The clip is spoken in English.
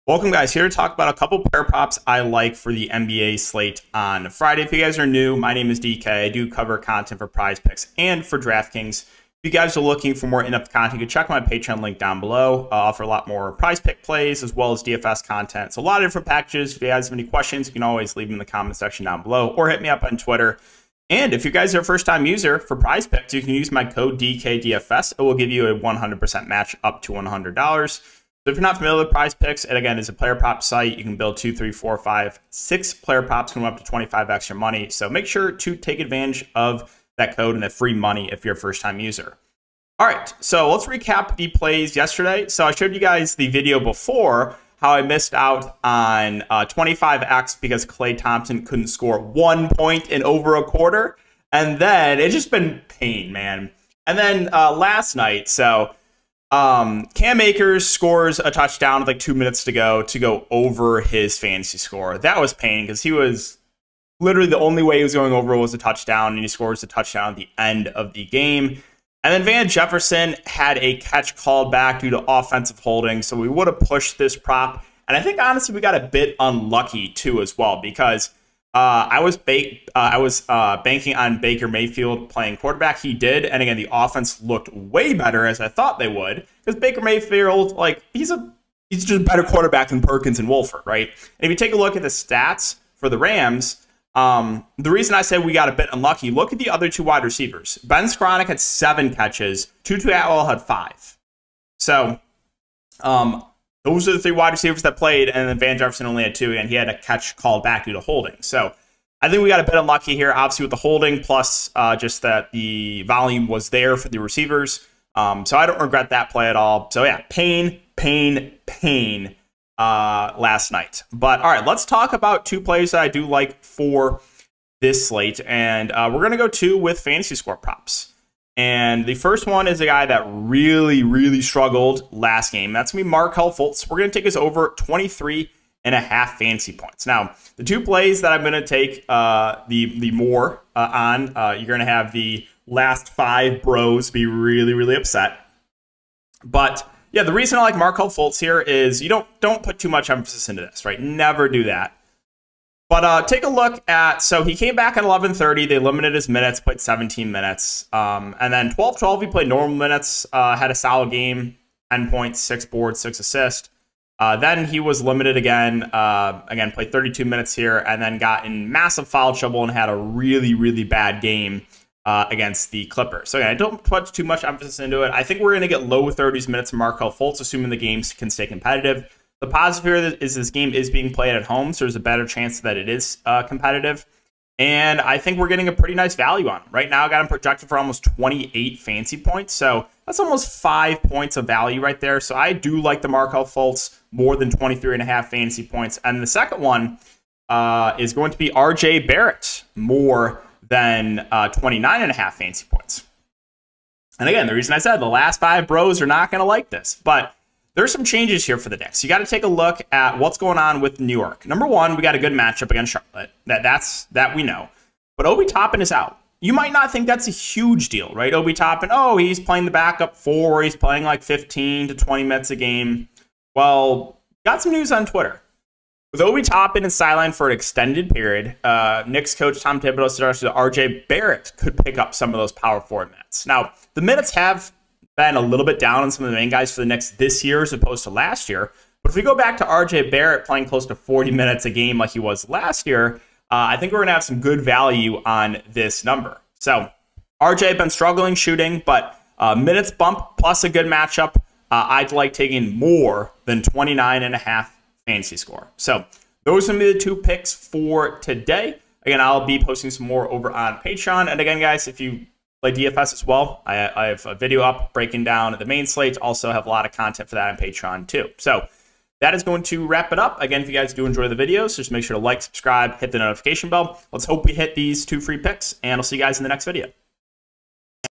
Welcome, guys. Here to talk about a couple player props I like for the NBA slate on Friday. If you guys are new, my name is DK. I do cover content for Prizepicks and for DraftKings. If you guys are looking for more in-depth content, you can check my Patreon link down below. I offer a lot more Prizepick plays as well as DFS content. So a lot of different packages. If you guys have any questions, you can always leave them in the comment section down below or hit me up on Twitter. And if you guys are a first-time user for Prizepicks, you can use my code DKDFS. It will give you a 100% match up to $100. So if you're not familiar with Prizepicks, it again is a player prop site. You can build 2, 3, 4, 5, 6 player props, come up to 25 extra money. So make sure to take advantage of that code and the free money if you're a first-time user. All right, so let's recap the plays yesterday. So I showed you guys the video before how I missed out on 25x because Klay Thompson couldn't score 1 point in over a quarter. And then it's just been pain, man. And then last night, so Cam Akers scores a touchdown with like 2 minutes to go over his fantasy score. That was pain because he was literally the only way he was going over was a touchdown, and he scores a touchdown at the end of the game. And then Van Jefferson had a catch called back due to offensive holding, so we would have pushed this prop. And I think honestly we got a bit unlucky too as well because I was banking on Baker Mayfield playing quarterback. He did, and again the offense looked way better as I thought they would because Baker Mayfield, like he's just a better quarterback than Perkins and Wolford, right? And if you take a look at the stats for the Rams, the reason I said we got a bit unlucky, look at the other two wide receivers. Ben Skronik had 7 catches, Tutu Atwell had 5. So those are the 3 wide receivers that played, and then Van Jefferson only had 2, and he had a catch called back due to holding. So I think we got a bit unlucky here, obviously with the holding, plus just that the volume was there for the receivers. So I don't regret that play at all. So yeah, pain last night. But all right, let's talk about 2 plays that I do like for this slate, and we're going to go 2 with fantasy score props. And the first one is a guy that really struggled last game. That's going to be Markelle Fultz. We're going to take us over 23.5 fantasy points. Now, the 2 plays that I'm going to take the more on, you're going to have the last 5 bros be really upset. But yeah, the reason I like Markelle Fultz here is you don't put too much emphasis into this, right? Never do that. But take a look at, so he came back at 11:30. They limited his minutes, played 17 minutes. And then 12-12, he played normal minutes, had a solid game, 10 points, 6 boards, 6 assists. Then he was limited again, played 32 minutes here, and then got in massive foul trouble and had a really bad game against the Clippers. So again, I don't put too much emphasis into it. I think we're going to get low 30s minutes from Markelle Fultz, assuming the games can stay competitive. The positive here is this game is being played at home, so there's a better chance that it is competitive. And I think we're getting a pretty nice value on him. Right now, I got him projected for almost 28 fantasy points, so that's almost 5 points of value right there. So I do like the Markelle Fultz more than 23.5 fantasy points. And the second one is going to be RJ Barrett more than 29.5 fantasy points. And again, the reason I said the last 5 bros are not going to like this, but there's some changes here for the Knicks. You got to take a look at what's going on with New York. Number one, we got a good matchup against Charlotte. That we know. But Obi Toppin is out. You might not think that's a huge deal, right? Obi Toppin, oh, he's playing the backup 4. He's playing like 15 to 20 minutes a game. Well, got some news on Twitter. With Obi Toppin and sidelined for an extended period, Knicks coach Tom Thibodeau suggested that RJ Barrett could pick up some of those power forward minutes. Now, the minutes have been a little bit down on some of the main guys for the Knicks this year as opposed to last year. But if we go back to RJ Barrett playing close to 40 minutes a game like he was last year, I think we're going to have some good value on this number. So RJ been struggling shooting, but minutes bump plus a good matchup. I'd like taking more than 29.5 fantasy score. So those are going to be the 2 picks for today. Again, I'll be posting some more over on Patreon. And again, guys, if you play DFS as well, I have a video up breaking down the main slate. Also have a lot of content for that on Patreon too. So that is going to wrap it up. Again, if you guys do enjoy the videos, just make sure to like, subscribe, hit the notification bell. Let's hope we hit these 2 free picks, and I'll see you guys in the next video.